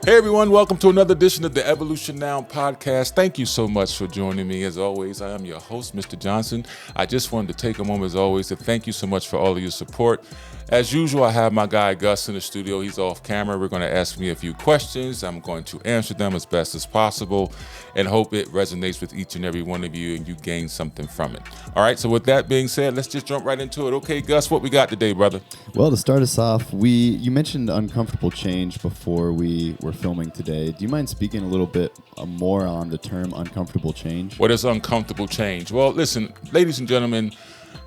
Hey everyone, welcome to another edition of the Evolution Now podcast. Thank you so much for joining me. As always, I am your host, Mr. Johnson. I just wanted to take a moment, as always, to thank you so much for all of your support. As usual, I have my guy Gus in the studio. He's off camera. We're going to ask me a few questions. I'm going to answer them as best as possible and hope it resonates with each and every one of you and you gain something from it. All right, so with that being said, let's just jump right into it. Okay, Gus, what we got today, brother? Well, to start us off, you mentioned uncomfortable change before we were filming today. Do you mind speaking a little bit more on the term uncomfortable change? What is uncomfortable change? Well, listen, ladies and gentlemen,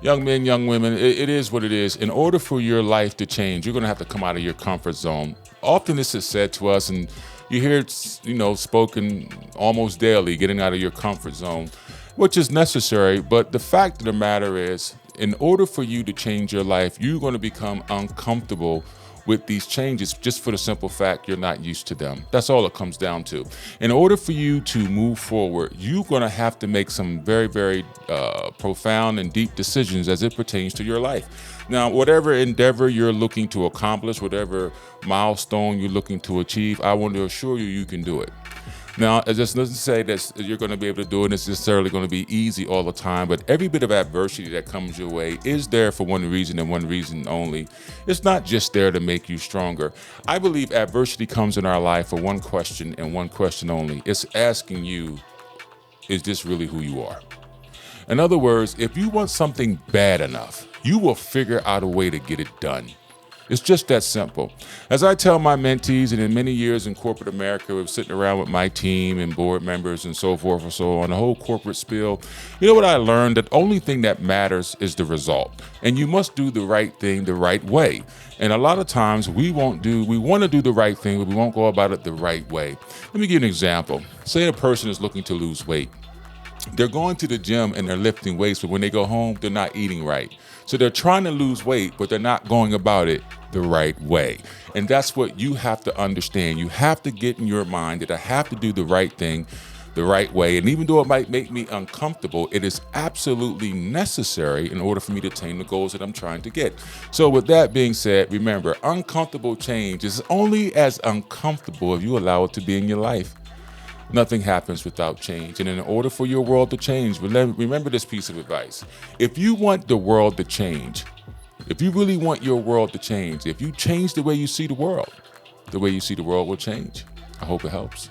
young men, young women, it is what it is. In order for your life to change, you're going to have to come out of your comfort zone. Often this is said to us, and you hear it, spoken almost daily, getting out of your comfort zone, which is necessary. But the fact of the matter is, in order for you to change your life, you're going to become uncomfortable with these changes just for the simple fact you're not used to them. That's all it comes down to. In order for you to move forward, you're going to have to make some very, very profound and deep decisions as it pertains to your life. Now, whatever endeavor you're looking to accomplish, whatever milestone you're looking to achieve, I want to assure you you can do it. Now, it just doesn't say that you're going to be able to do it. It's necessarily going to be easy all the time, but every bit of adversity that comes your way is there for one reason and one reason only. It's not just there to make you stronger. I believe adversity comes in our life for one question and one question only. It's asking you, is this really who you are? In other words, if you want something bad enough, you will figure out a way to get it done. It's just that simple. As I tell my mentees, and in many years in corporate America, we're sitting around with my team and board members and so forth and so on, the whole corporate spiel. You know what I learned? That the only thing that matters is the result. And you must do the right thing the right way. And a lot of times we want to do the right thing, but we won't go about it the right way. Let me give you an example. Say a person is looking to lose weight. They're going to the gym and they're lifting weights, but when they go home, they're not eating right. So they're trying to lose weight, but they're not going about it the right way. And that's what you have to understand. You have to get in your mind that I have to do the right thing the right way. And even though it might make me uncomfortable, it is absolutely necessary in order for me to attain the goals that I'm trying to get. So with that being said, remember, uncomfortable change is only as uncomfortable if you allow it to be in your life. Nothing happens without change. And in order for your world to change, remember this piece of advice. If you want the world to change, if you really want your world to change, if you change the way you see the world will change. I hope it helps.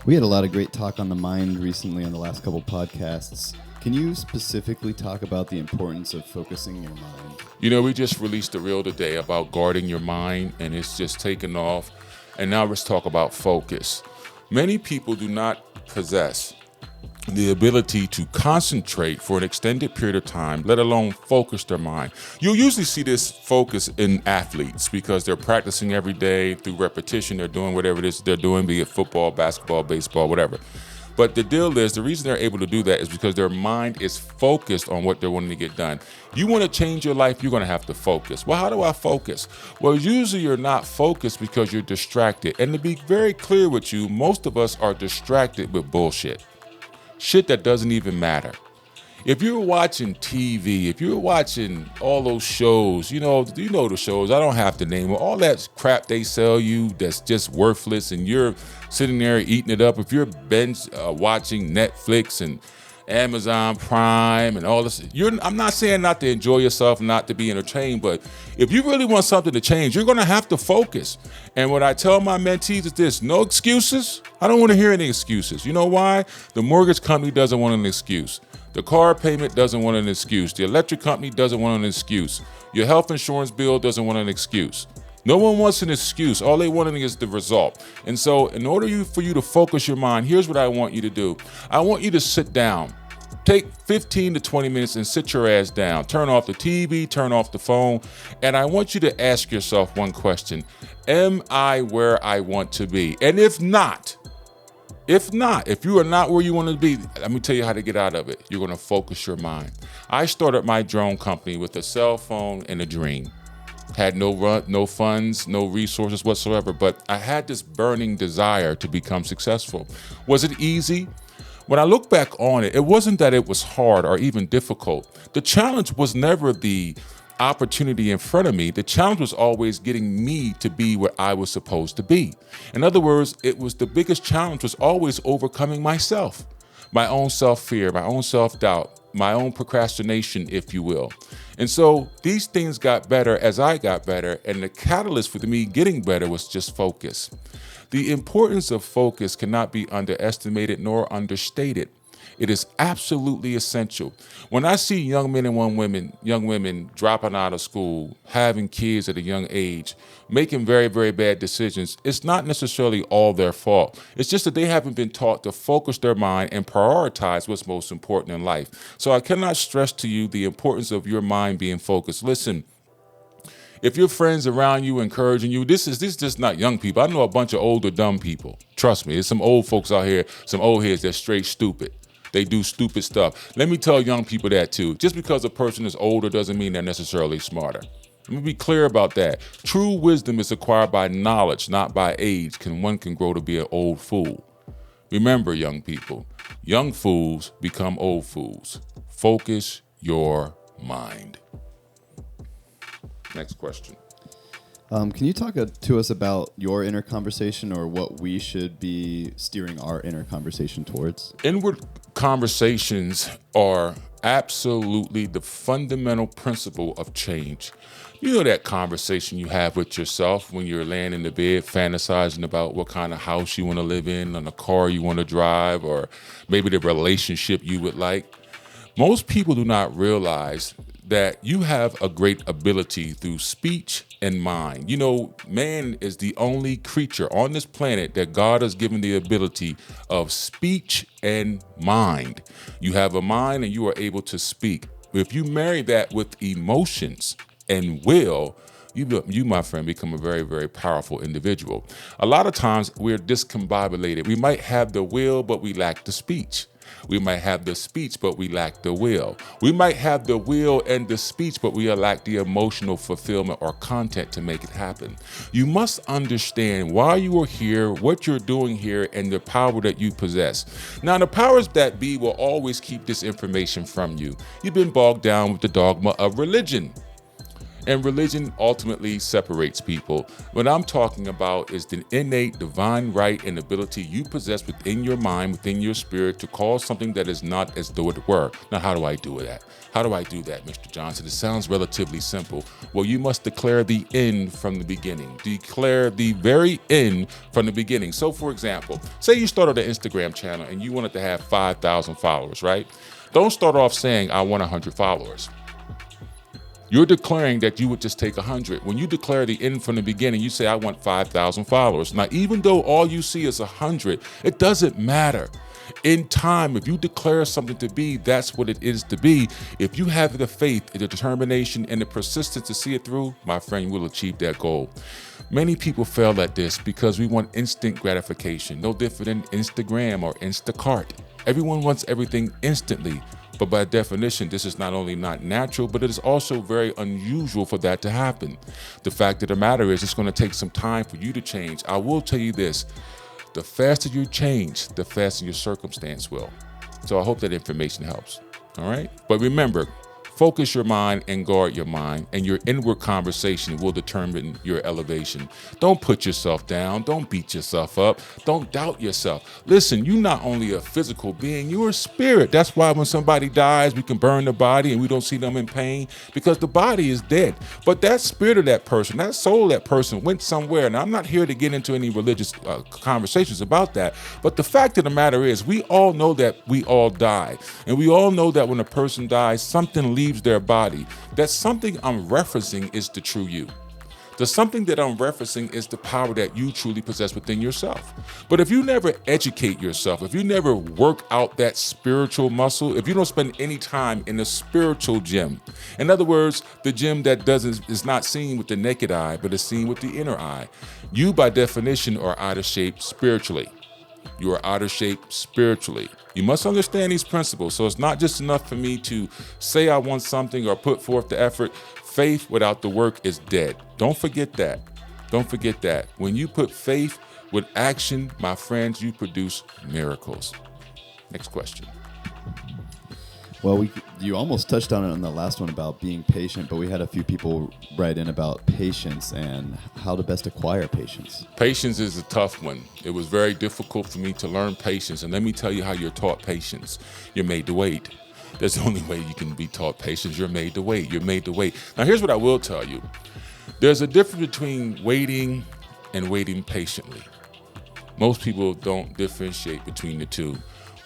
We had a lot of great talk on the mind recently on the last couple podcasts. Can you specifically talk about the importance of focusing your mind? We just released a reel today about guarding your mind, and it's just taken off. And now let's talk about focus. Many people do not possess the ability to concentrate for an extended period of time, let alone focus their mind. You'll usually see this focus in athletes because they're practicing every day through repetition. They're doing whatever it is they're doing, be it football, basketball, baseball, whatever. But the deal is, the reason they're able to do that is because their mind is focused on what they're wanting to get done. You want to change your life, you're going to have to focus. Well, how do I focus? Well, usually you're not focused because you're distracted. And to be very clear with you, most of us are distracted with bullshit. Shit that doesn't even matter. If you're watching TV, if you're watching all those shows, you know the shows, I don't have to name them, all that crap they sell you that's just worthless and you're sitting there eating it up. If you're binge watching Netflix and Amazon Prime and all this, I'm not saying not to enjoy yourself, not to be entertained, but if you really want something to change, you're going to have to focus. And what I tell my mentees is this: no excuses. I don't want to hear any excuses. You know why? The mortgage company doesn't want an excuse. The car payment doesn't want an excuse. The electric company doesn't want an excuse. Your health insurance bill doesn't want an excuse. No one wants an excuse. All they want is the result. And so in order for you to focus your mind, here's what I want you to do. I want you to sit down. Take 15 to 20 minutes and sit your ass down. Turn off the TV, turn off the phone, and I want you to ask yourself one question. Am I where I want to be? And if you are not where you want to be, let me tell you how to get out of it. You're going to focus your mind. I started my drone company with a cell phone and a dream. Had no funds, no resources whatsoever, but I had this burning desire to become successful. Was it easy? When I look back on it, it wasn't that it was hard or even difficult. The challenge was never the opportunity in front of me. The challenge was always getting me to be where I was supposed to be. In other words, the biggest challenge was always overcoming myself, my own self-fear, my own self-doubt, my own procrastination, if you will. And so these things got better as I got better, and the catalyst for me getting better was just focus. The importance of focus cannot be underestimated nor understated. It is absolutely essential. When I see young men and young women dropping out of school, having kids at a young age, making very, very bad decisions, it's not necessarily all their fault. It's just that they haven't been taught to focus their mind and prioritize what's most important in life. So I cannot stress to you the importance of your mind being focused. Listen, if your friends around you encouraging you, this is just not young people. I know a bunch of older, dumb people. Trust me, there's some old folks out here, some old heads that's straight stupid. They do stupid stuff. Let me tell young people that too. Just because a person is older doesn't mean they're necessarily smarter. Let me be clear about that. True wisdom is acquired by knowledge, not by age. One can grow to be an old fool. Remember, young people, young fools become old fools. Focus your mind. Next question. Can you talk to us about your inner conversation, or what we should be steering our inner conversation towards? Inward conversations are absolutely the fundamental principle of change. You know that conversation you have with yourself when you're laying in the bed fantasizing about what kind of house you want to live in, and a car you want to drive, or maybe the relationship you would like. Most people do not realize that you have a great ability through speech and mind. You know, man is the only creature on this planet that God has given the ability of speech and mind. You have a mind and you are able to speak. If you marry that with emotions and will, you, my friend, become a very, very powerful individual. A lot of times we're discombobulated. We might have the will, but we lack the speech. We might have the speech, but we lack the will. We might have the will and the speech, but we lack the emotional fulfillment or content to make it happen. You must understand why you are here, what you're doing here, and the power that you possess. Now, the powers that be will always keep this information from you. You've been bogged down with the dogma of religion. And religion ultimately separates people. What I'm talking about is the innate divine right and ability you possess within your mind, within your spirit, to call something that is not as though it were. Now, how do I do that? How do I do that, Mr. Johnson? It sounds relatively simple. Well, you must declare the end from the beginning. Declare the very end from the beginning. So, for example, say you started an Instagram channel and you wanted to have 5,000 followers, right? Don't start off saying, I want 100 followers. You're declaring that you would just take 100. When you declare the end from the beginning, you say, I want 5,000 followers. Now, even though all you see is 100, it doesn't matter. In time, if you declare something to be, that's what it is to be. If you have the faith, the determination, and the persistence to see it through, my friend, you will achieve that goal. Many people fail at this because we want instant gratification, no different than Instagram or Instacart. Everyone wants everything instantly. But by definition, this is not only not natural, but it is also very unusual for that to happen. The fact of the matter is, it's going to take some time for you to change. I will tell you this, the faster you change, the faster your circumstance will. So I hope that information helps. All right. But remember, focus your mind and guard your mind, and your inward conversation will determine your elevation. Don't put yourself down. Don't beat yourself up. Don't doubt yourself. Listen, you're not only a physical being, you're a spirit. That's why when somebody dies, we can burn the body and we don't see them in pain, because the body is dead. But that spirit of that person, that soul of that person went somewhere. Now, I'm not here to get into any religious conversations about that, but the fact of the matter is, we all know that we all die. And we all know that when a person dies, something leaves their body. That something I'm referencing is the true you. The something that I'm referencing is the power that you truly possess within yourself. But if you never educate yourself, if you never work out that spiritual muscle, if you don't spend any time in the spiritual gym, in other words, the gym that is not seen with the naked eye, but is seen with the inner eye, you by definition are out of shape spiritually. You are out of shape spiritually. You must understand these principles. So it's not just enough for me to say I want something or put forth the effort. Faith without the work is dead. Don't forget that. Don't forget that. When you put faith with action, my friends, you produce miracles. Next question. Well, you almost touched on it on the last one about being patient, but we had a few people write in about patience and how to best acquire patience. Patience is a tough one. It was very difficult for me to learn patience. And let me tell you how you're taught patience. You're made to wait. That's the only way you can be taught patience. You're made to wait. You're made to wait. Now, here's what I will tell you. There's a difference between waiting and waiting patiently. Most people don't differentiate between the two.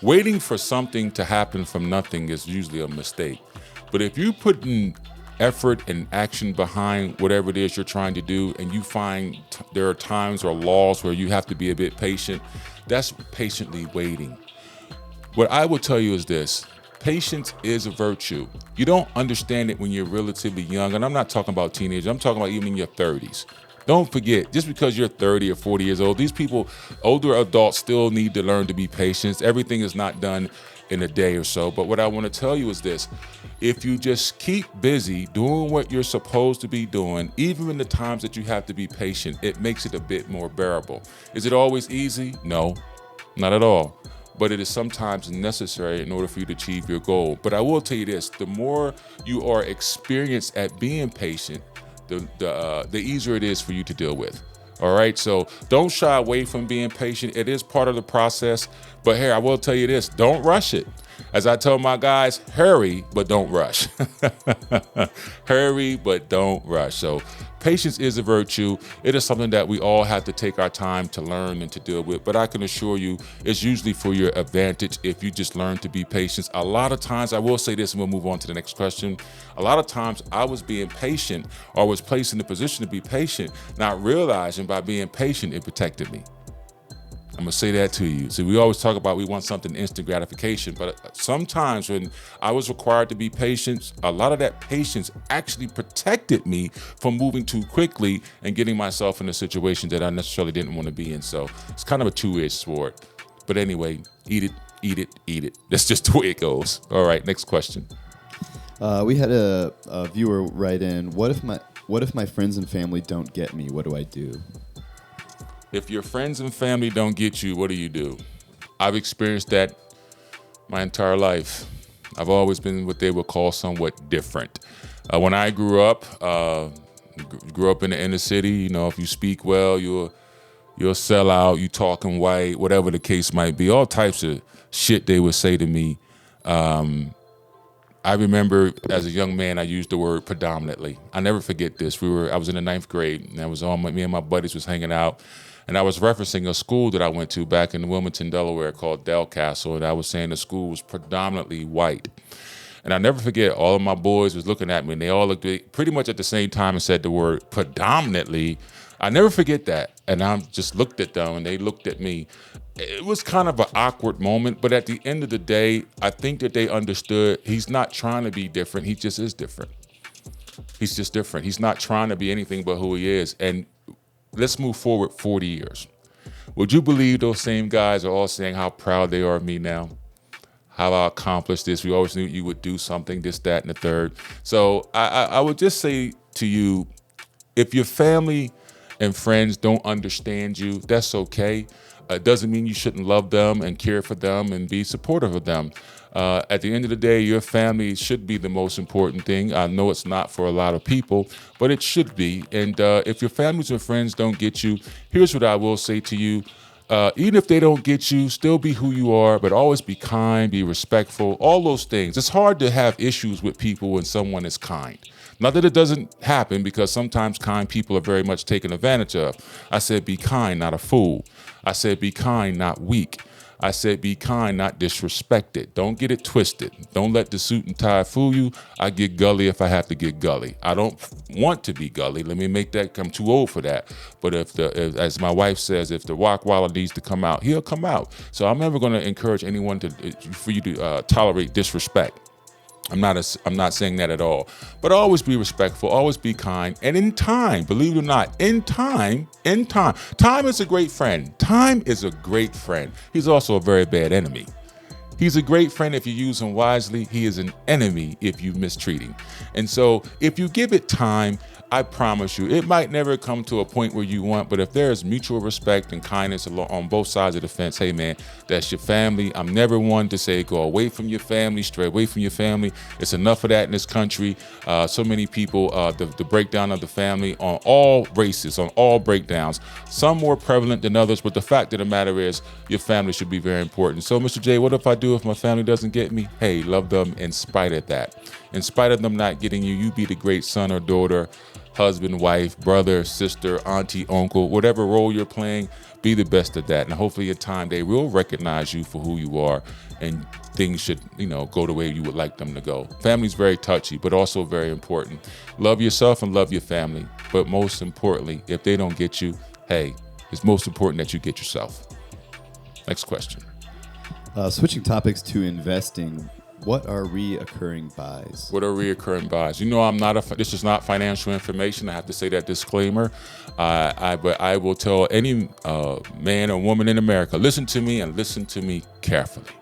Waiting for something to happen from nothing is usually a mistake. But if you put in effort and action behind whatever it is you're trying to do, and you find there are times or laws where you have to be a bit patient, that's patiently waiting. What I will tell you is this. Patience is a virtue. You don't understand it when you're relatively young, and I'm not talking about teenagers, I'm talking about even in your 30s. Don't forget, just because you're 30 or 40 years old, these people, older adults, still need to learn to be patient. Everything is not done in a day or so. But what I want to tell you is this. If you just keep busy doing what you're supposed to be doing, even in the times that you have to be patient, it makes it a bit more bearable. Is it always easy? No, not at all. But it is sometimes necessary in order for you to achieve your goal. But I will tell you this, the more you are experienced at being patient, the easier it is for you to deal with. All right, so don't shy away from being patient. It is part of the process. But here, I will tell you this, don't rush it. As I tell my guys, hurry, but don't rush. Hurry, but don't rush. So patience is a virtue. It is something that we all have to take our time to learn and to deal with. But I can assure you, it's usually for your advantage if you just learn to be patient. A lot of times, I will say this, and we'll move on to the next question. A lot of times I was being patient, or was placed in the position to be patient, not realizing by being patient, it protected me. I'm going to say that to you. So we always talk about we want something instant gratification, but sometimes when I was required to be patient, a lot of that patience actually protected me from moving too quickly and getting myself in a situation that I necessarily didn't want to be in. So it's kind of a two-edged sword. But anyway, eat it, eat it, eat it. That's just the way it goes. All right, next question. We had a viewer write in, what if my friends and family don't get me? What do I do? If your friends and family don't get you, what do? I've experienced that my entire life. I've always been what they would call somewhat different. When I grew up in the inner city, you know, if you speak well, you'll sell out, you talking white, whatever the case might be, all types of shit they would say to me. I remember as a young man, I used the word predominantly. I never forget this. I was in the 9th grade, and me and my buddies was hanging out. And I was referencing a school that I went to back in Wilmington, Delaware called Del Castle. And I was saying the school was predominantly white. And I never forget, all of my boys was looking at me and they all looked pretty much at the same time and said the word predominantly. I never forget that. And I just looked at them and they looked at me. It was kind of an awkward moment, but at the end of the day, I think that they understood he's not trying to be different. He just is different. He's just different. He's not trying to be anything but who he is. And let's move forward 40 years. Would you believe those same guys are all saying how proud they are of me now? How I accomplished this. We always knew you would do something, this, that, and the third. So I would just say to you, if your family and friends don't understand you, that's okay. It doesn't mean you shouldn't love them and care for them and be supportive of them. At the end of the day, your family should be the most important thing. I know it's not for a lot of people, but it should be. And if your families and friends don't get you, here's what I will say to you. Even if they don't get you, still be who you are, but always be kind, be respectful, all those things. It's hard to have issues with people when someone is kind. Not that it doesn't happen, because sometimes kind people are very much taken advantage of. I said be kind, not a fool. I said be kind, not weak. I said be kind, not disrespected. Don't get it twisted. Don't let the suit and tie fool you. I get gully if I have to get gully. I don't want to be gully. Let me make that, I'm too old for that. But if as my wife says, if the rock waller needs to come out, he'll come out. So I'm never going to encourage anyone for you to tolerate disrespect. I'm not saying that at all. But always be respectful, always be kind. And in time, believe it or not, time is a great friend. Time is a great friend. He's also a very bad enemy. He's a great friend if you use him wisely. He is an enemy if you mistreat him. And so if you give it time, I promise you, it might never come to a point where you want, but if there is mutual respect and kindness on both sides of the fence, hey man, that's your family. I'm never one to say go away from your family, stray away from your family. It's enough of that in this country. So many people, the breakdown of the family on all races, on all breakdowns, some more prevalent than others, but the fact of the matter is your family should be very important. So Mr. J, what if I do if my family doesn't get me? Hey, love them in spite of that. In spite of them not getting you, you be the great son or daughter, husband, wife, brother, sister, auntie, uncle, whatever role you're playing, be the best at that. And hopefully in time, they will recognize you for who you are and things should, go the way you would like them to go. Family's very touchy, but also very important. Love yourself and love your family. But most importantly, if they don't get you, hey, it's most important that you get yourself. Next question. Switching topics to investing. What are reoccurring buys? What are reoccurring buys? This is not financial information. I have to say that disclaimer. But I will tell any man or woman in America, listen to me and listen to me carefully.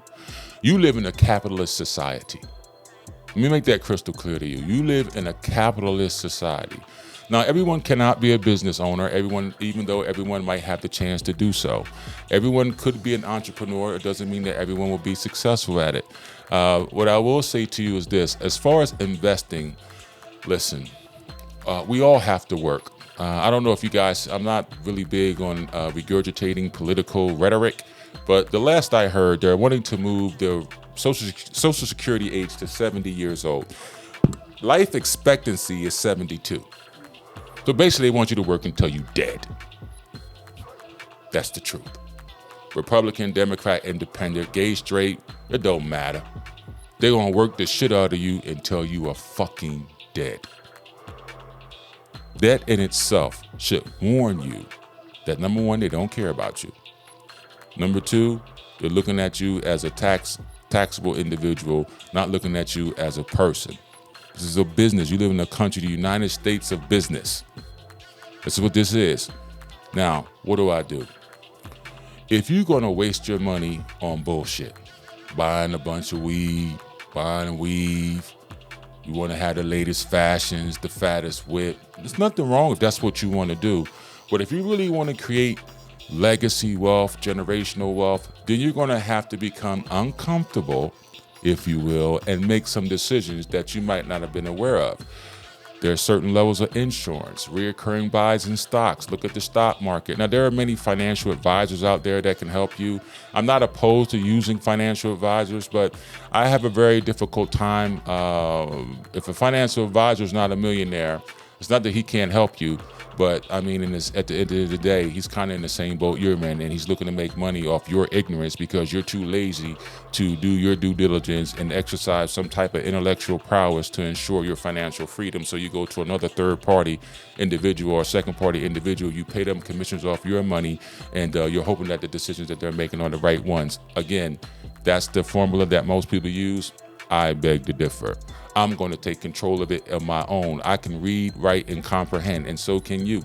You live in a capitalist society. Let me make that crystal clear to you. You live in a capitalist society. Now, everyone cannot be a business owner, even though everyone might have the chance to do so. Everyone could be an entrepreneur. It doesn't mean that everyone will be successful at it. What I will say to you is this. As far as investing, listen, we all have to work. I don't know if you guys, I'm not really big on regurgitating political rhetoric, but the last I heard, they're wanting to move the Social Security age to 70 years old. Life expectancy is 72. So basically, they want you to work until you're dead. That's the truth. Republican, Democrat, Independent, gay, straight, it don't matter. They're gonna work the shit out of you until you are fucking dead. That in itself should warn you that number one, they don't care about you. Number two, they're looking at you as a taxable individual, not looking at you as a person. This is a business. You live in a country, the United States of business. This is what this is. Now, what do? If you're going to waste your money on bullshit, buying a bunch of weed, buying a weave, you want to have the latest fashions, the fattest whip, there's nothing wrong if that's what you want to do. But if you really want to create legacy wealth, generational wealth, then you're going to have to become uncomfortable, if you will, and make some decisions that you might not have been aware of. There are certain levels of insurance, reoccurring buys in stocks. Look at the stock market. Now, there are many financial advisors out there that can help you. I'm not opposed to using financial advisors, but I have a very difficult time. If a financial advisor is not a millionaire, it's not that he can't help you, but I mean, at the end of the day, he's kind of in the same boat you're in, and he's looking to make money off your ignorance because you're too lazy to do your due diligence and exercise some type of intellectual prowess to ensure your financial freedom. So you go to another third-party individual or second-party individual, you pay them commissions off your money, and you're hoping that the decisions that they're making are the right ones. Again, that's the formula that most people use. I beg to differ. I'm going to take control of it on my own. I can read, write, and comprehend, and so can you.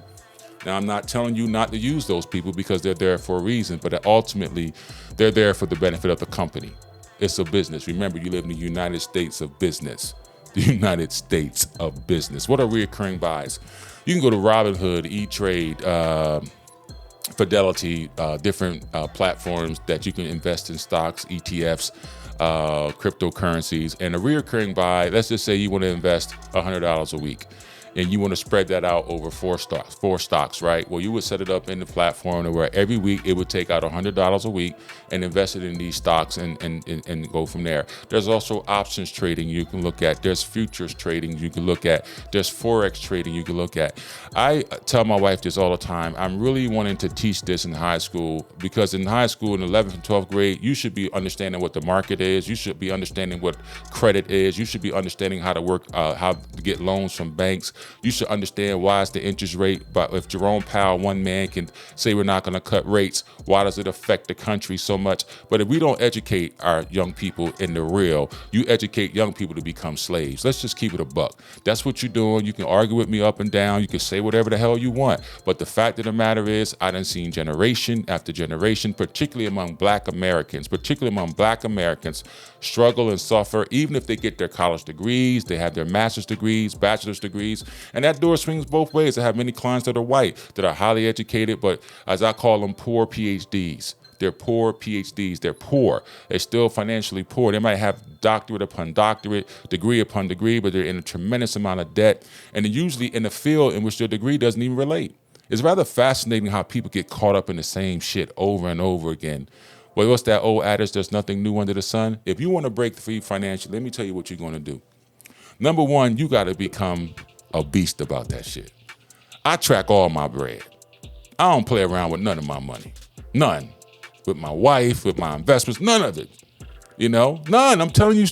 Now, I'm not telling you not to use those people because they're there for a reason, but ultimately, they're there for the benefit of the company. It's a business. Remember, you live in the United States of business. The United States of business. What are recurring buys? You can go to Robinhood, E-Trade, Fidelity, different platforms that you can invest in stocks, ETFs, cryptocurrencies, and a recurring buy. Let's just say you want to invest $100 a week and you want to spread that out over four stocks, right? Well, you would set it up in the platform where every week it would take out $100 a week and invest it in these stocks and go from there. There's also options trading you can look at. There's futures trading you can look at. There's Forex trading you can look at. I tell my wife this all the time. I'm really wanting to teach this in high school because in high school, in 11th and 12th grade, you should be understanding what the market is. You should be understanding what credit is. You should be understanding how to work, how to get loans from banks. You should understand why is the interest rate, but if Jerome Powell, one man, can say we're not going to cut rates, why does it affect the country so much? But if we don't educate our young people in the real, you educate young people to become slaves. Let's just keep it a buck. That's what you're doing. You can argue with me up and down. You can say whatever the hell you want. But the fact of the matter is, I done seen generation after generation, particularly among black Americans, parents struggle and suffer, even if they get their college degrees, they have their master's degrees, bachelor's degrees, and that door swings both ways. I have many clients that are white, that are highly educated, but as I call them, poor PhDs. They're poor PhDs. They're poor. They're still financially poor. They might have doctorate upon doctorate, degree upon degree, but they're in a tremendous amount of debt, and they're usually in a field in which their degree doesn't even relate. It's rather fascinating how people get caught up in the same shit over and over again. Well, what's that old adage? There's nothing new under the sun. If you want to break free financially, let me tell you what you're going to do. Number one, you got to become a beast about that shit. I track all my bread. I don't play around with none of my money. None. With my wife, with my investments, none of it. You know, none. I'm telling you,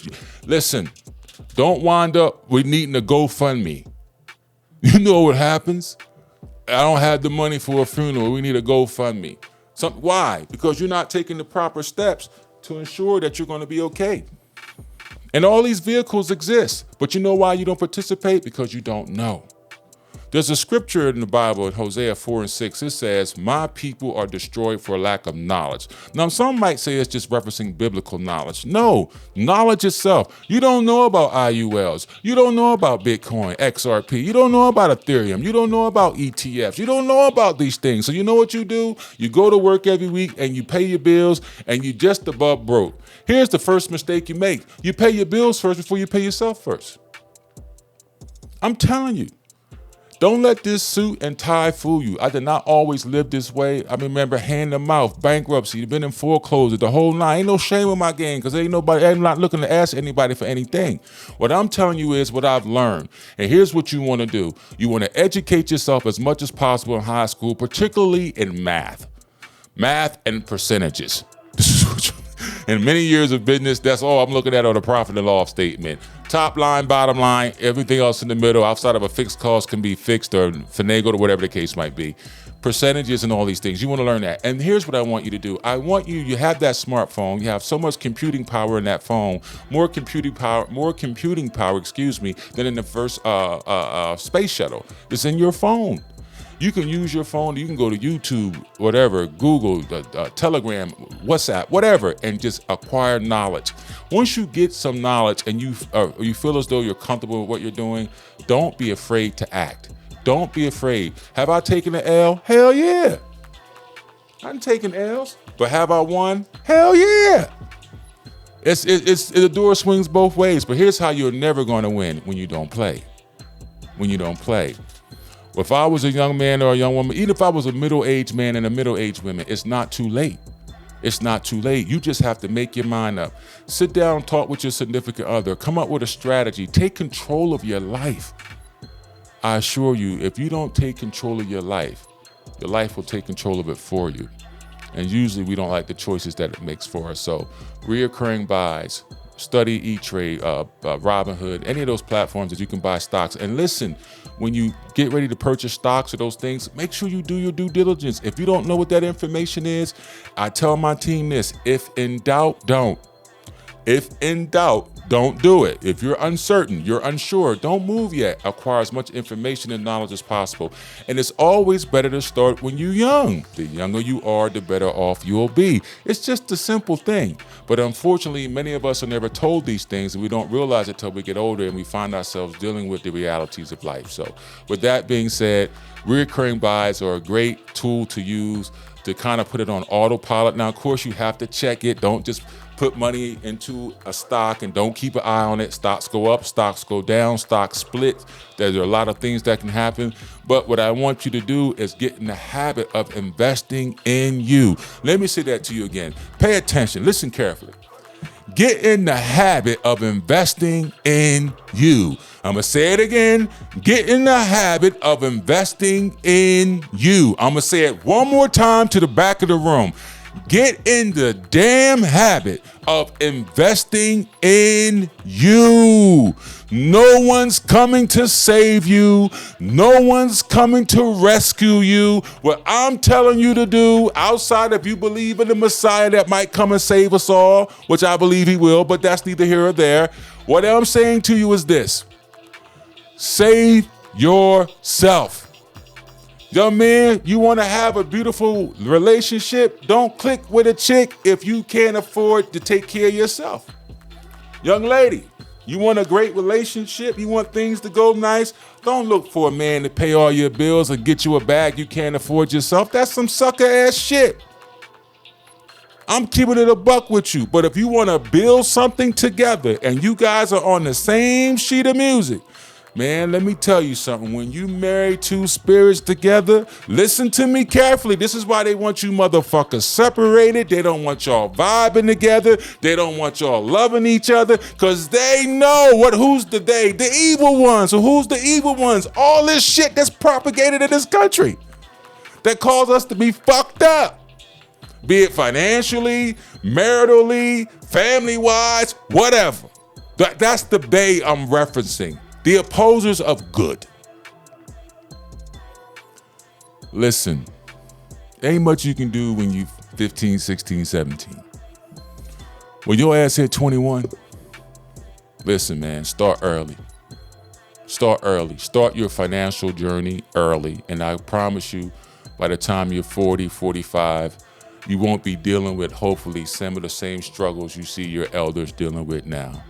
listen, don't wind up with needing a GoFundMe. You know what happens? I don't have the money for a funeral. We need a GoFundMe. Why? Because you're not taking the proper steps to ensure that you're going to be okay. And all these vehicles exist. But you know why you don't participate? Because you don't know. There's a scripture in the Bible in Hosea 4:6. It says, my people are destroyed for lack of knowledge. Now, some might say it's just referencing biblical knowledge. No, knowledge itself. You don't know about IULs. You don't know about Bitcoin, XRP. You don't know about Ethereum. You don't know about ETFs. You don't know about these things. So you know what you do? You go to work every week and you pay your bills and you just above broke. Here's the first mistake you make. You pay your bills first before you pay yourself first. I'm telling you. Don't let this suit and tie fool you. I did not always live this way. I remember hand to mouth, bankruptcy, been in foreclosure, the whole nine. Ain't no shame in my game because I'm not looking to ask anybody for anything. What I'm telling you is what I've learned. And here's what you want to do. You want to educate yourself as much as possible in high school, particularly in math. Math and percentages. In many years of business, that's all I'm looking at on the profit and loss statement. Top line, bottom line, everything else in the middle, outside of a fixed cost, can be fixed or finagled or whatever the case might be. Percentages and all these things. You want to learn that. And here's what I want you to do. I want you have that smartphone. You have so much computing power in that phone, more computing power, than in the first space shuttle. It's in your phone. You can use your phone. You can go to YouTube, whatever, Google, Telegram, WhatsApp, whatever, and just acquire knowledge. Once you get some knowledge and you feel as though you're comfortable with what you're doing, don't be afraid to act. Don't be afraid. Have I taken an L? Hell yeah. I'm taking L's, but have I won? Hell yeah. The door swings both ways, but here's how you're never going to win: when you don't play. When you don't play. If I was a young man or a young woman, even if I was a middle-aged man and a middle-aged woman, it's not too late. It's not too late. You just have to make your mind up. Sit down, talk with your significant other, come up with a strategy, take control of your life. I assure you, if you don't take control of your life will take control of it for you. And usually we don't like the choices that it makes for us. So reoccurring buys, study E-Trade, Robinhood, any of those platforms that you can buy stocks. And listen, when you get ready to purchase stocks or those things, make sure you do your due diligence. If you don't know what that information is, I tell my team this: if in doubt, don't. If in doubt, don't do it. If you're uncertain, you're unsure, don't move yet. Acquire as much information and knowledge as possible. And it's always better to start when you're young. The younger you are, the better off you'll be. It's just a simple thing. But unfortunately, many of us are never told these things, and we don't realize it till we get older and we find ourselves dealing with the realities of life. So with that being said, recurring buys are a great tool to use to kind of put it on autopilot. Now, of course, you have to check it. Don't just put money into a stock and don't keep an eye on it. Stocks go up, stocks go down, stocks split. There are a lot of things that can happen. But what I want you to do is get in the habit of investing in you. Let me say that to you again. Pay attention. Listen carefully. Get in the habit of investing in you. I'm going to say it again. Get in the habit of investing in you. I'm going to say it one more time to the back of the room. Get in the damn habit of investing in you. No one's coming to save you. No one's coming to rescue you. What I'm telling you to do, outside if you believe in the Messiah that might come and save us all, which I believe he will, but that's neither here or there. What I'm saying to you is this: save yourself. Young man, you want to have a beautiful relationship? Don't click with a chick if you can't afford to take care of yourself. Young lady, you want a great relationship? You want things to go nice? Don't look for a man to pay all your bills and get you a bag you can't afford yourself. That's some sucker ass shit. I'm keeping it a buck with you. But if you want to build something together and you guys are on the same sheet of music, man, let me tell you something. When you marry two spirits together, listen to me carefully. This is why they want you motherfuckers separated. They don't want y'all vibing together. They don't want y'all loving each other because they know who's the they? The evil ones. So who's the evil ones? All this shit that's propagated in this country that cause us to be fucked up. Be it financially, maritally, family-wise, whatever. That's the they I'm referencing. The opposers of good. Listen, ain't much you can do when you 15, 16, 17. When your ass hit 21, listen, man, start early. Start early. Start your financial journey early. And I promise you, by the time you're 40, 45, you won't be dealing with, hopefully, some of the same struggles you see your elders dealing with now.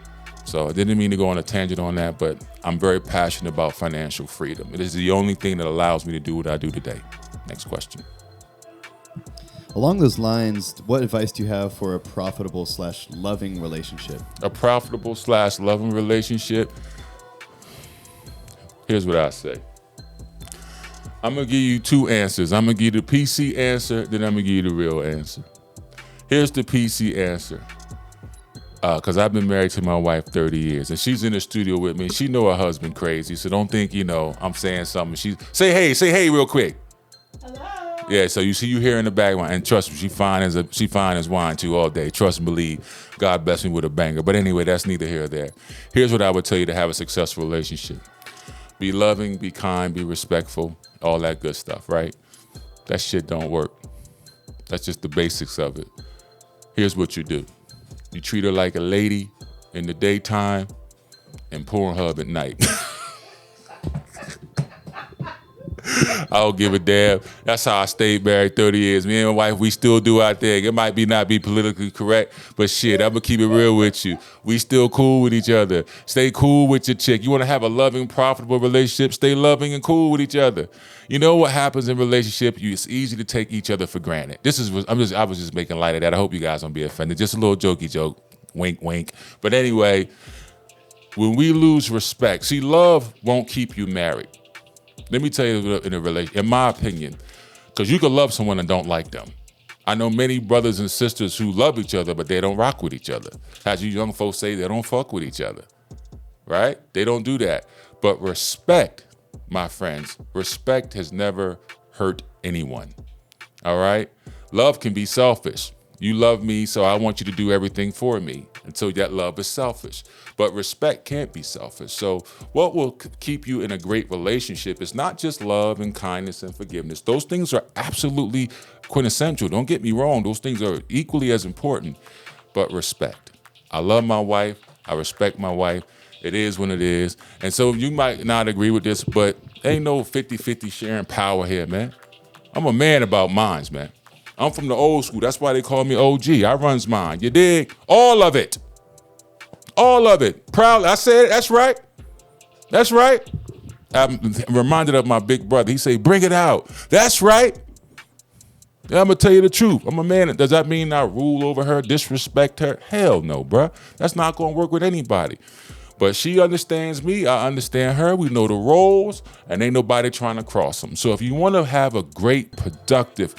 So I didn't mean to go on a tangent on that, but I'm very passionate about financial freedom. It is the only thing that allows me to do what I do today. Next question. Along those lines, what advice do you have for a profitable/loving relationship? A profitable/loving relationship? Here's what I say. I'm going to give you two answers. I'm going to give you the PC answer, then I'm going to give you the real answer. Here's the PC answer. Because I've been married to my wife 30 years, and she's in the studio with me. She know her husband crazy, so don't think, I'm saying something. Say hey real quick. Hello. Yeah, so you hear in the background, and trust me, she fine as wine too all day. Trust and believe. God bless me with a banger. But anyway, that's neither here nor there. Here's what I would tell you to have a successful relationship. Be loving, be kind, be respectful, all that good stuff, right? That shit don't work. That's just the basics of it. Here's what you do. You treat her like a lady in the daytime and Pornhub at night. I don't give a damn. That's how I stayed married 30 years. Me and my wife, we still do our thing. It might not be politically correct, but shit, I'm gonna keep it real with you. We still cool with each other. Stay cool with your chick. You wanna have a loving, profitable relationship, stay loving and cool with each other. You know what happens in relationship? It's easy to take each other for granted. I was just making light of that. I hope you guys don't be offended. Just a little jokey joke. Wink, wink. But anyway, when we lose respect, see, love won't keep you married. Let me tell you, in my opinion, because you can love someone and don't like them. I know many brothers and sisters who love each other, but they don't rock with each other. As you young folks say, they don't fuck with each other, right? They don't do that. But respect, my friends, respect has never hurt anyone, all right? Love can be selfish. You love me, so I want you to do everything for me. And so that love is selfish. But respect can't be selfish. So what will keep you in a great relationship is not just love and kindness and forgiveness. Those things are absolutely quintessential. Don't get me wrong. Those things are equally as important. But respect. I love my wife. I respect my wife. It is what it is. And so you might not agree with this, but ain't no 50-50 sharing power here, man. I'm a man about mines, man. I'm from the old school. That's why they call me OG. I runs mine. You dig? All of it. All of it. Proud. I said it. That's right. That's right. I'm reminded of my big brother. He say, bring it out. That's right. Yeah, I'm going to tell you the truth. I'm a man. Does that mean I rule over her, disrespect her? Hell no, bruh. That's not going to work with anybody. But she understands me. I understand her. We know the roles, and ain't nobody trying to cross them. So if you want to have a great, productive,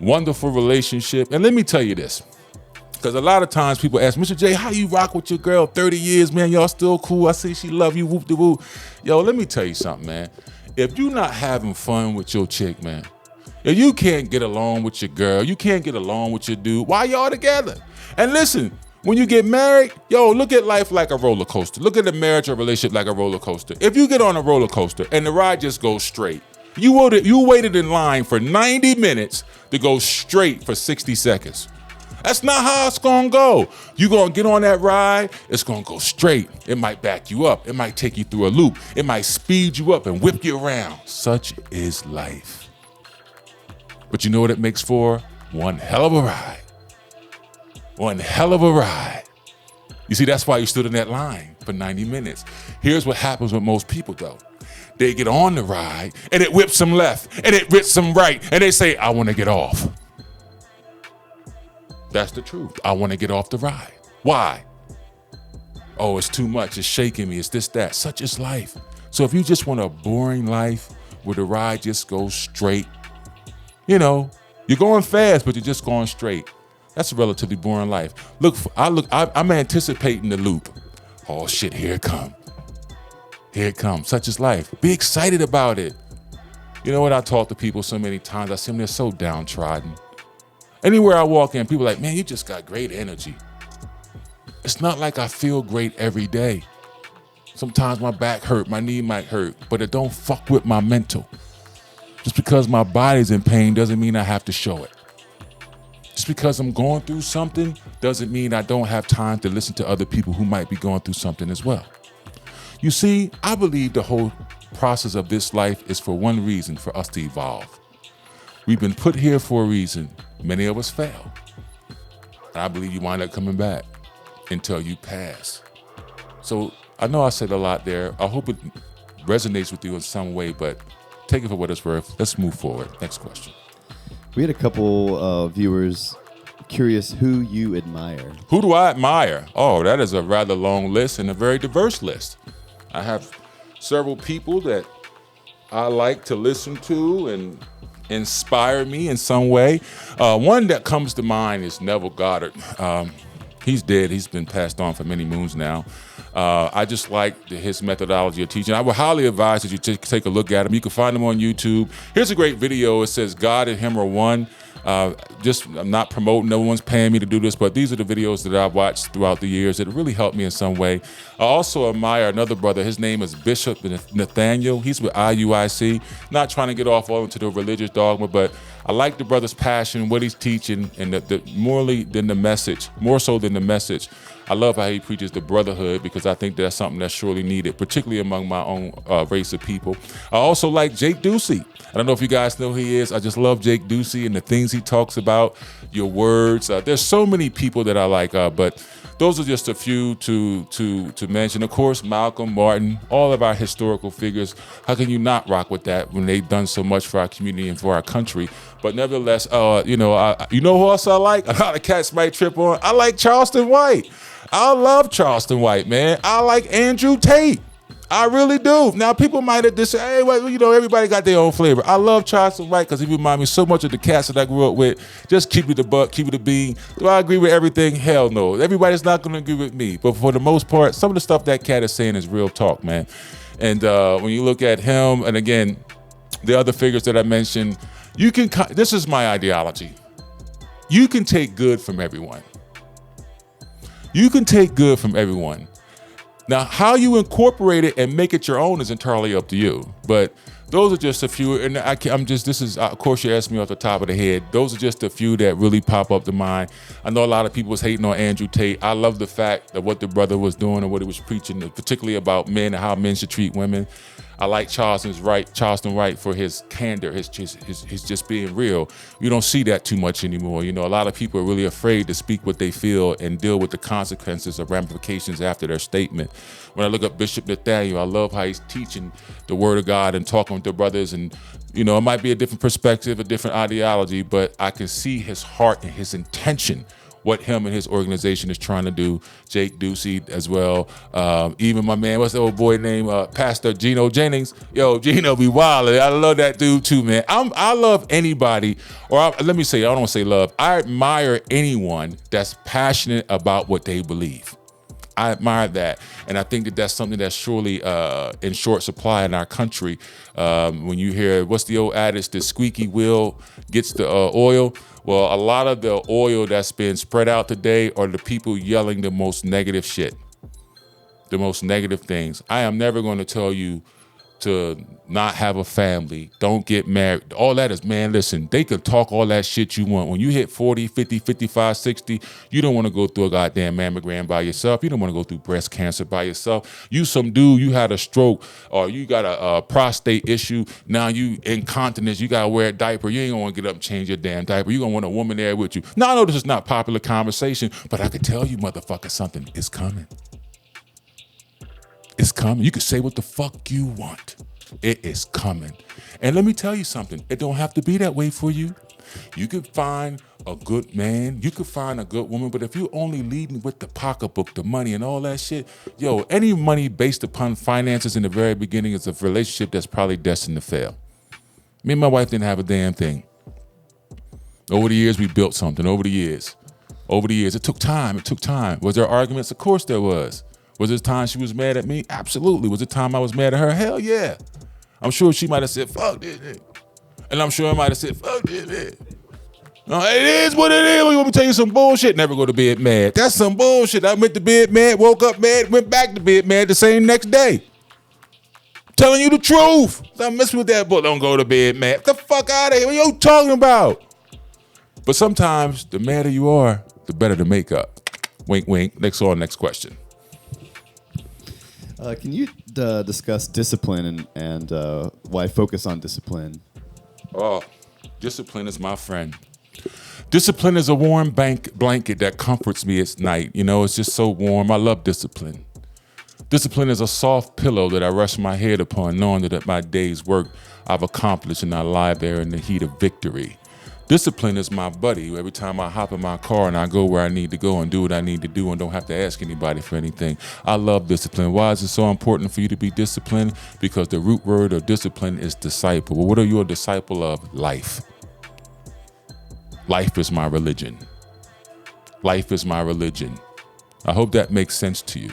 wonderful relationship, and let me tell you this, because a lot of times people ask, Mr. J, how you rock with your girl 30 years, man? Y'all still cool. I see she love you, whoop-de-whoop. Yo, let me tell you something, man. If you not having fun with your chick, man, if you can't get along with your girl, you can't get along with your dude, why y'all together? And listen, when you get married, yo, look at life like a roller coaster. Look at the marriage or relationship like a roller coaster. If you get on a roller coaster and the ride just goes straight, you waited in line for 90 minutes to go straight for 60 seconds. That's not how it's gonna go. You're gonna get on that ride, it's gonna go straight. It might back you up. It might take you through a loop. It might speed you up and whip you around. Such is life. But you know what it makes for? One hell of a ride. One hell of a ride. You see, that's why you stood in that line for 90 minutes. Here's what happens with most people, though. They get on the ride, and it whips them left, and it whips them right, and they say, I want to get off. That's the truth. I want to get off the ride. Why? Oh, it's too much. It's shaking me. It's this, that. Such is life. So if you just want a boring life where the ride just goes straight, you're going fast, but you're just going straight. That's a relatively boring life. I'm anticipating the loop. Oh shit, here it comes. Here it comes. Such is life. Be excited about it. You know what? I talk to people so many times. I see them, they're so downtrodden. Anywhere I walk in, people are like, man, you just got great energy. It's not like I feel great every day. Sometimes my back hurt, my knee might hurt, but it don't fuck with my mental. Just because my body's in pain doesn't mean I have to show it. Just because I'm going through something doesn't mean I don't have time to listen to other people who might be going through something as well. You see, I believe the whole process of this life is for one reason, for us to evolve. We've been put here for a reason. Many of us fail. And I believe you wind up coming back until you pass. So I know I said a lot there. I hope it resonates with you in some way, but take it for what it's worth. Let's move forward. Next question. We had a couple viewers curious who you admire. Who do I admire? Oh, that is a rather long list and a very diverse list. I have several people that I like to listen to and inspire me in some way. One that comes to mind is Neville Goddard. He's dead. He's been passed on for many moons now. I just like his methodology of teaching. I would highly advise that you take a look at him. You can find him on YouTube. Here's a great video. It says God and him are one. I'm not promoting, no one's paying me to do this, but these are the videos that I've watched throughout the years that really helped me in some way. I also admire another brother. His name is Bishop Nathaniel. He's with IUIC. Not trying to get off all into the religious dogma, but I like the brother's passion, what he's teaching, and more so than the message. I love how he preaches the brotherhood because I think that's something that's surely needed, particularly among my own race of people. I also like Jake Ducey. I don't know if you guys know who he is. I just love Jake Ducey and the things he talks about, your words. There's so many people that I like, but those are just a few to mention. Of course, Malcolm, Martin, all of our historical figures. How can you not rock with that when they've done so much for our community and for our country? But nevertheless, you know who else I like? A lot of cats might trip on. I like Charleston White. I love Charleston White, man. I like Andrew Tate. I really do. Now, people might have just say, hey, well, everybody got their own flavor. I love Charleston White because he reminds me so much of the cats that I grew up with. Just keep it a buck, keep it a bean. Do I agree with everything? Hell no. Everybody's not going to agree with me. But for the most part, some of the stuff that cat is saying is real talk, man. And when you look at him, and again, the other figures that I mentioned, this is my ideology. You can take good from everyone. You can take good from everyone. Now, how you incorporate it and make it your own is entirely up to you. But those are just a few, and of course you asked me off the top of the head. Those are just a few that really pop up to mind. I know a lot of people was hating on Andrew Tate. I love the fact that what the brother was doing and what he was preaching, particularly about men and how men should treat women. I like Charleston White for his candor, his just being real. You don't see that too much anymore. A lot of people are really afraid to speak what they feel and deal with the consequences or ramifications after their statement. When I look up Bishop Nathaniel, I love how he's teaching the word of God and talking with the brothers. And, it might be a different perspective, a different ideology, but I can see his heart and his intention, what him and his organization is trying to do. Jake Ducey as well. Even my man, what's the old boy named Pastor Gino Jennings? Yo, Gino be wild. I love that dude too, man. I love anybody, let me say, I don't want to say love. I admire anyone that's passionate about what they believe. I admire that. And I think that that's something that's surely in short supply in our country. When you hear, what's the old adage, the squeaky wheel gets the oil. Well, a lot of the oil that's been spread out today are the people yelling the most negative shit, the most negative things. I am never going to tell you to not have a family, don't get married. All that is, man, listen, they could talk all that shit you want. When you hit 40, 50, 55, 60, you don't want to go through a goddamn mammogram by yourself. You don't want to go through breast cancer by yourself. You some dude, you had a stroke or you got a prostate issue. Now you incontinence, you got to wear a diaper. You ain't going to want to get up and change your damn diaper. You're going to want a woman there with you. Now, I know this is not popular conversation, but I can tell you, motherfucker, something is coming. It's coming. You can say what the fuck you want. It is coming. And let me tell you something. It don't have to be that way for you. You can find a good man. You can find a good woman. But if you're only leading with the pocketbook, the money and all that shit, yo, any money based upon finances in the very beginning is a relationship that's probably destined to fail. Me and my wife didn't have a damn thing. Over the years, we built something. Over the years, it took time. Was there arguments? Of course there was. Was there time she was mad at me? Absolutely. Was there time I was mad at her? Hell yeah. I'm sure she might have said, fuck this nigga. And I'm sure I might have said, fuck this nigga. No, it is what it is. You want me to tell you some bullshit? Never go to bed mad. That's some bullshit. I went to bed mad, woke up mad, went back to bed mad the same next day. Telling you the truth. Stop messing with that book. Don't go to bed mad. Get the fuck out of here. What you talking about? But sometimes the madder you are, the better the makeup. Wink, wink. Next question. Can you discuss discipline and why focus on discipline? Oh, discipline is my friend. Discipline is a warm blanket that comforts me at night. You know, it's just so warm. I love discipline. Discipline is a soft pillow that I rest my head upon, knowing that my day's work I've accomplished and I lie there in the heat of victory. Discipline is my buddy. Every time I hop in my car and I go where I need to go and do what I need to do and don't have to ask anybody for anything. I love discipline. Why is it so important for you to be disciplined? Because the root word of discipline is disciple. Well, what are you a disciple of? Life. Life is my religion. Life is my religion. I hope that makes sense to you.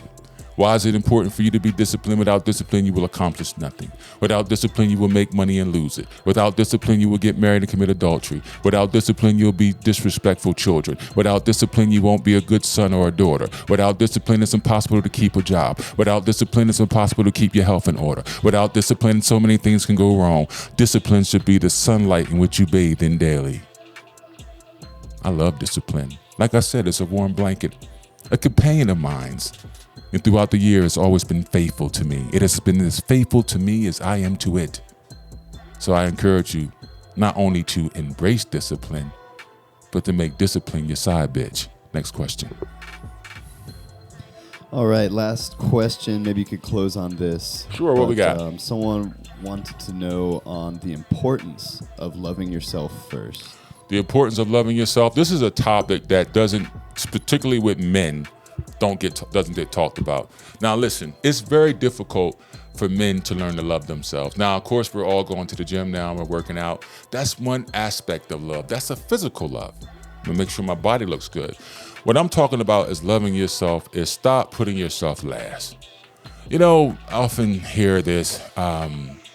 Why is it important for you to be disciplined? Without discipline, you will accomplish nothing. Without discipline, you will make money and lose it. Without discipline, you will get married and commit adultery. Without discipline, you'll be disrespectful children. Without discipline, you won't be a good son or a daughter. Without discipline, it's impossible to keep a job. Without discipline, it's impossible to keep your health in order. Without discipline, so many things can go wrong. Discipline should be the sunlight in which you bathe in daily. I love discipline. Like I said, it's a warm blanket, a companion of mine. And throughout the year, it's always been faithful to me. It has been as faithful to me as I am to it. So I encourage you not only to embrace discipline, but to make discipline your side bitch. Next question. All right, last question. Maybe you could close on this. Sure, what we got? Someone wanted to know on the importance of loving yourself first. The importance of loving yourself. This is a topic that doesn't, particularly with men, doesn't get talked about. Now listen, it's very difficult for men to learn to love themselves. Now, of course, we're all going to the gym now and we're working out. That's one aspect of love. That's a physical love. To make sure my body looks good. What I'm talking about is loving yourself is stop putting yourself last. You know, I often hear this,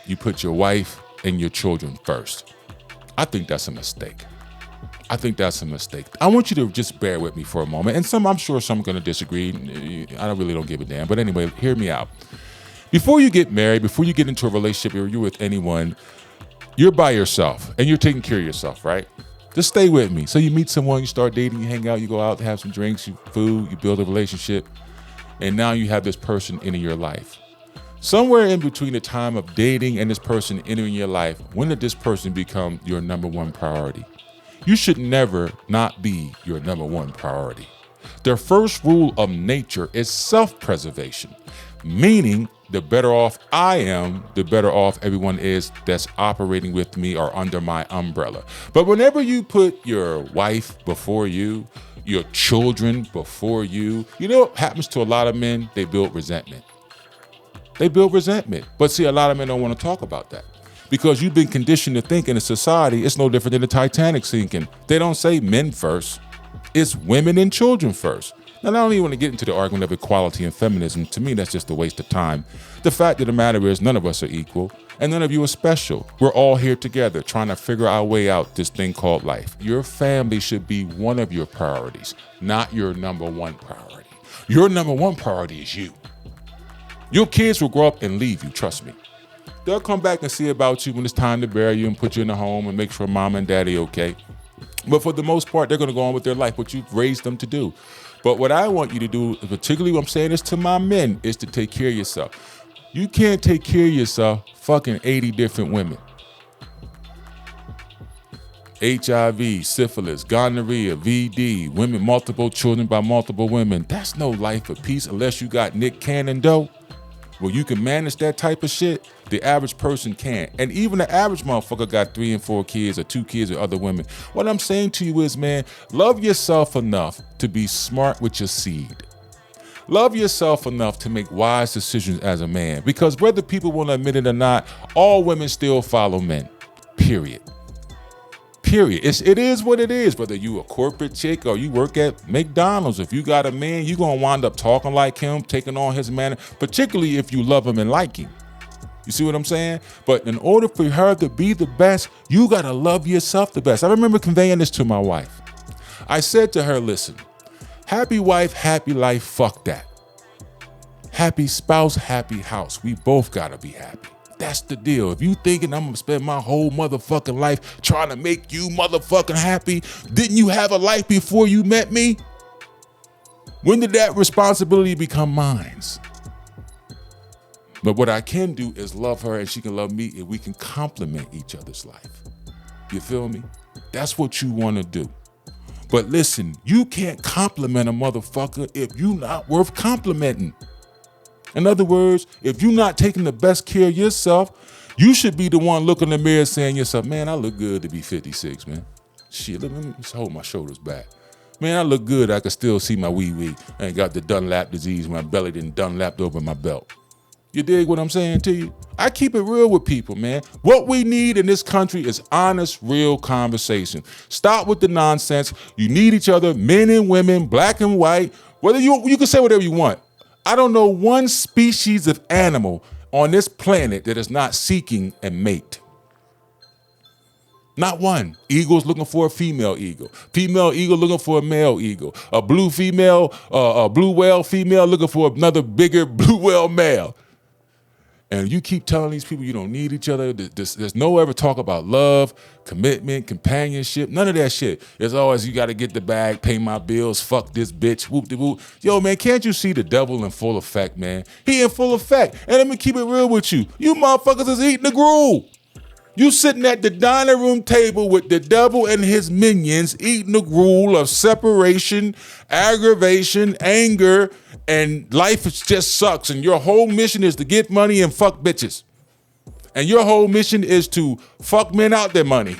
you put your wife and your children first. I think that's a mistake. I want you to just bear with me for a moment. And I'm sure some are going to disagree. I really don't give a damn. But anyway, hear me out. Before you get married, before you get into a relationship or you're with anyone, you're by yourself and you're taking care of yourself, right? Just stay with me. So you meet someone, you start dating, you hang out, you go out, have some drinks, food, you build a relationship. And now you have this person in your life. Somewhere in between the time of dating and this person entering your life, when did this person become your number one priority? You should never not be your number one priority. The first rule of nature is self-preservation, meaning the better off I am, the better off everyone is that's operating with me or under my umbrella. But whenever you put your wife before you, your children before you, you know what happens to a lot of men? They build resentment. But see, a lot of men don't want to talk about that. Because you've been conditioned to think in a society, it's no different than the Titanic sinking. They don't say men first. It's women and children first. Now, I don't even want to get into the argument of equality and feminism. To me, that's just a waste of time. The fact of the matter is none of us are equal and none of you are special. We're all here together trying to figure our way out this thing called life. Your family should be one of your priorities, not your number one priority. Your number one priority is you. Your kids will grow up and leave you, trust me. They'll come back and see about you when it's time to bury you and put you in a home and make sure mom and daddy okay. But for the most part, they're going to go on with their life, what you've raised them to do. But what I want you to do, particularly what I'm saying this to my men, is to take care of yourself. You can't take care of yourself fucking 80 different women. HIV, syphilis, gonorrhea, VD, women, multiple children by multiple women. That's no life of peace unless you got Nick Cannon dough. Well, you can manage that type of shit. The average person can't. And even the average motherfucker got 3 and 4 kids or 2 kids with other women. What I'm saying to you is, man, love yourself enough to be smart with your seed. Love yourself enough to make wise decisions as a man. Because whether people want to admit it or not, all women still follow men. Period. It is what it is. Whether you a corporate chick or you work at McDonald's, if you got a man, you're going to wind up talking like him, taking on his manner, particularly if you love him and like him. You see what I'm saying? But in order for her to be the best, you got to love yourself the best. I remember conveying this to my wife. I said to her, listen, happy wife, happy life, fuck that. Happy spouse, happy house. We both got to be happy. That's the deal. If you thinking I'm going to spend my whole motherfucking life trying to make you motherfucking happy, didn't you have a life before you met me? When did that responsibility become mine? But what I can do is love her and she can love me and we can complement each other's life. You feel me? That's what you want to do. But listen, you can't compliment a motherfucker if you not worth complimenting. In other words, if you're not taking the best care of yourself, you should be the one looking in the mirror saying to yourself, man, I look good to be 56, man. Shit, let me just hold my shoulders back. Man, I look good. I can still see my wee-wee. I ain't got the Dunlap disease. My belly didn't Dunlapped over my belt. You dig what I'm saying to you? I keep it real with people, man. What we need in this country is honest, real conversation. Stop with the nonsense. You need each other, men and women, black and white. Whether you can say whatever you want. I don't know one species of animal on this planet that is not seeking a mate. Not one. Eagle's looking for a female eagle. Female eagle looking for a male eagle. A blue whale female looking for another bigger blue whale male. And you keep telling these people you don't need each other. There's no ever talk about love, commitment, companionship, none of that shit. It's always you got to get the bag, pay my bills, fuck this bitch, whoop-de-whoop. Yo, man, can't you see the devil in full effect, man? He in full effect. And let me keep it real with you. You motherfuckers is eating the gruel. You sitting at the dining room table with the devil and his minions eating the gruel of separation, aggravation, anger, and life just sucks. And your whole mission is to get money and fuck bitches. And your whole mission is to fuck men out their money.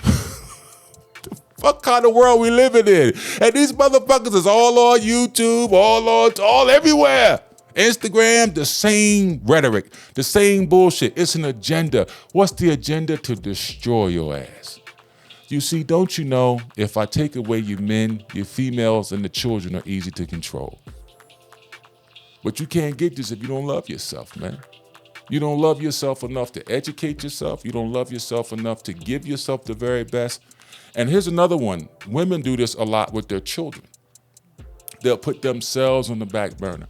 The fuck kind of world we living in? And these motherfuckers is all on YouTube, all everywhere. Instagram, the same rhetoric, the same bullshit. It's an agenda. What's the agenda? To destroy your ass. You see, don't you know, if I take away your men, your females, and the children are easy to control. But you can't get this if you don't love yourself, man. You don't love yourself enough to educate yourself. You don't love yourself enough to give yourself the very best. And here's another one. Women do this a lot with their children. They'll put themselves on the back burner.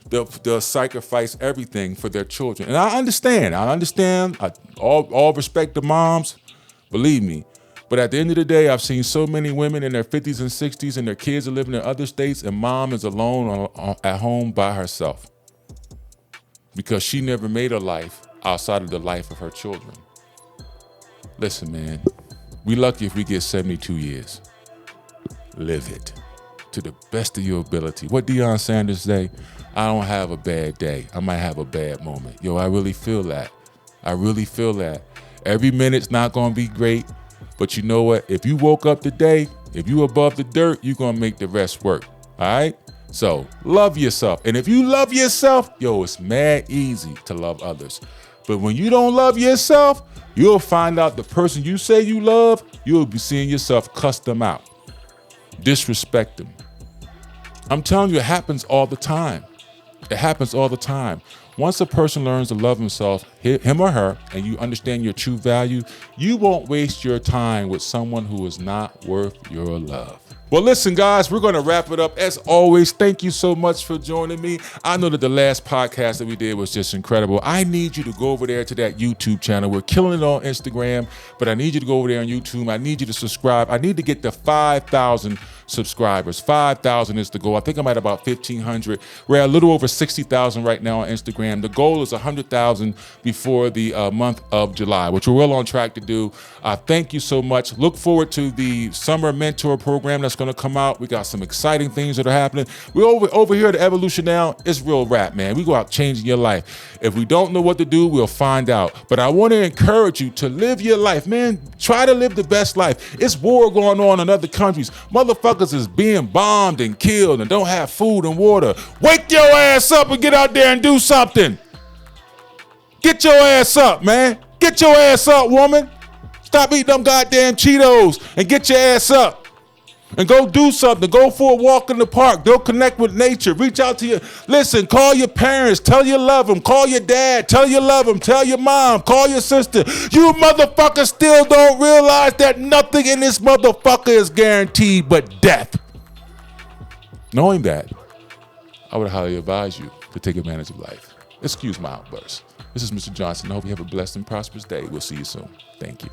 They'll sacrifice everything for their children. And I understand. All respect to moms, believe me. But at the end of the day, I've seen so many women in their 50s and 60s and their kids are living in other states and mom is alone at home by herself because she never made a life outside of the life of her children. Listen, man, we lucky if we get 72 years. Live it to the best of your ability. What Deion Sanders say? I don't have a bad day. I might have a bad moment. Yo, I really feel that. Every minute's not going to be great. But you know what? If you woke up today, if you above the dirt, you're going to make the rest work. All right? So love yourself. And if you love yourself, yo, it's mad easy to love others. But when you don't love yourself, you'll find out the person you say you love, you'll be seeing yourself cuss them out, disrespect them. I'm telling you, it happens all the time. It happens all the time. Once a person learns to love himself, him or her, and you understand your true value, you won't waste your time with someone who is not worth your love. Well, listen, guys, we're going to wrap it up. As always, thank you so much for joining me. I know that the last podcast that we did was just incredible. I need you to go over there to that YouTube channel. We're killing it on Instagram, but I need you to go over there on YouTube. I need you to subscribe. I need to get to 5,000 subscribers. 5,000 is the goal. I think I'm at about 1,500. We're at a little over 60,000 right now on Instagram. The goal is 100,000 before the month of July, which we're well on track to do. Thank you so much. Look forward to the summer mentor program that's going to come out. We got some exciting things that are happening. We're over here at Evolution Now. It's real rap, man. We go out changing your life. If we don't know what to do, we'll find out. But I want to encourage you to live your life, man. Try to live the best life. It's war going on in other countries. Motherfuckers is being bombed and killed and don't have food and water. Wake your ass up and get out there and do something. Get your ass up, man. Get your ass up, woman. Stop eating them goddamn Cheetos and get your ass up. And go do something. Go for a walk in the park. Go connect with nature. Reach out to listen, call your parents. Tell you love them. Call your dad. Tell you love them. Tell your mom. Call your sister. You motherfuckers still don't realize that nothing in this motherfucker is guaranteed but death. Knowing that, I would highly advise you to take advantage of life. Excuse my outburst. This is Mr. Johnson. I hope you have a blessed and prosperous day. We'll see you soon. Thank you.